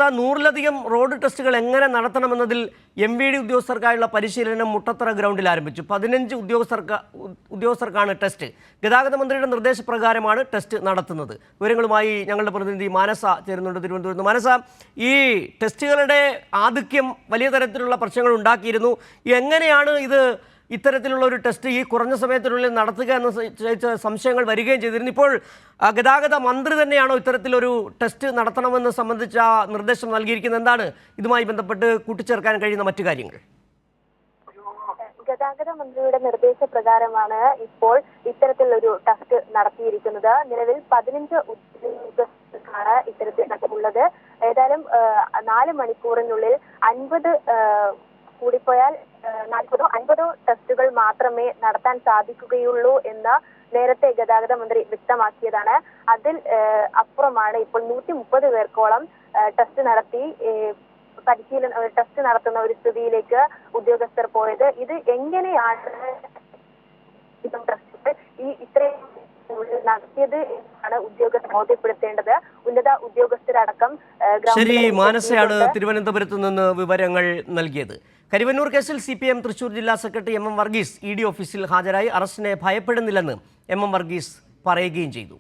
100-ലധികം road ടെസ്റ്റുകൾ എങ്ങനെ നടത്തണമെന്നതിൽ MVD ഉദ്യോഗസ്ഥർക്കായുള്ള പരിശീലനം മുട്ടത്തറ ഗ്രൗണ്ടിൽ ആരംഭിച്ചു. 15 ഉദ്യോഗസ്ഥർക്കാണ് ടെസ്റ്റ്. ഗതാഗത മന്ത്രിയുടെ നിർദ്ദേശപ്രകാരമാണ് ടെസ്റ്റ് നടത്തുന്നത്. വിവരങ്ങളുമായി ഞങ്ങളുടെ പ്രതിനിധി മാനസ ചേരുന്നുണ്ട് തിരുവനന്തപുരത്ത്. മാനസ, ഈ ടെസ്റ്റുകളുടെ ആധിക്യം വലിയ തരത്തിലുള്ള പ്രശ്നങ്ങൾ ഉണ്ടാക്കിയിരുന്നു. എങ്ങനെയാണ് ഇത് ഇത്തരത്തിലുള്ള ഒരു ടെസ്റ്റ് ഈ കുറഞ്ഞ സമയത്തിനുള്ളിൽ നടത്തുക എന്ന സംശയങ്ങൾ വരികയും ചെയ്തിരുന്നു. ഇപ്പോൾ ഗതാഗത മന്ത്രി തന്നെയാണോ ഇത്തരത്തിലൊരു ടെസ്റ്റ് നടത്തണമെന്ന് സംബന്ധിച്ച നിർദ്ദേശം നൽകിയിരിക്കുന്നത്? എന്താണ് ഇതുമായി ബന്ധപ്പെട്ട് കൂട്ടിച്ചേർക്കാൻ കഴിയുന്ന മറ്റു കാര്യങ്ങൾ? ഗതാഗത മന്ത്രിയുടെ നിർദ്ദേശപ്രകാരമാണ് ഇപ്പോൾ ഇത്തരത്തിലൊരു ടെസ്റ്റ് നടത്തിയിരിക്കുന്നത്. നിലവിൽ 15 ഉദ്യോഗസ്ഥർക്കാണ് ഇത്തരത്തിൽ ഉള്ളത്. ഏതായാലും 4 മണിക്കൂറിനുള്ളിൽ 50 കൂടിപ്പോയാൽ 40-50 ടെസ്റ്റുകൾ മാത്രമേ നടത്താൻ സാധിക്കുകയുള്ളൂ എന്ന് നേരത്തെ ഗതാഗത മന്ത്രി വ്യക്തമാക്കിയതാണ്. അതിൽ അപ്പുറമാണ് ഇപ്പോൾ 130 പേർക്കോളം ടെസ്റ്റ് നടത്തി ടെസ്റ്റ് നടത്തുന്ന ഒരു സ്ഥിതിയിലേക്ക് ഉദ്യോഗസ്ഥർ പോയത്. ഇത് എങ്ങനെയാണ് ഇത്രയും നടത്തിയത് എന്നാണ് ഉദ്യോഗസ്ഥർ ബോധ്യപ്പെടുത്തേണ്ടത്. ഉന്നത ഉദ്യോഗസ്ഥരടക്കം ശരി, മാനസയാണ് തിരുവനന്തപുരത്ത് നിന്ന് വിവരങ്ങൾ നൽകിയത്. കരിവന്നൂർ കേസിൽ CPM തൃശൂർ ജില്ലാ സെക്രട്ടറി MM വർഗീസ് ED ഓഫീസിൽ ഹാജരായി. അറസ്റ്റിനെ ഭയപ്പെടുന്നില്ലെന്ന് MM വർഗീസ് പറയുകയും ചെയ്തു.